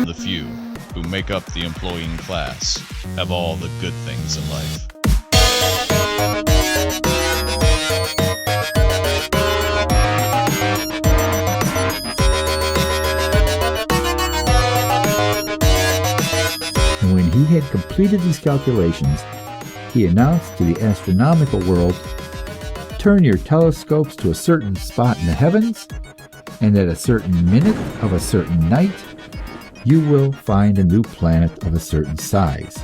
The few who make up the employing class have all the good things in life. And when he had completed these calculations, he announced to the astronomical world, "Turn your telescopes to a certain spot in the heavens, and at a certain minute of a certain night, you will find a new planet of a certain size.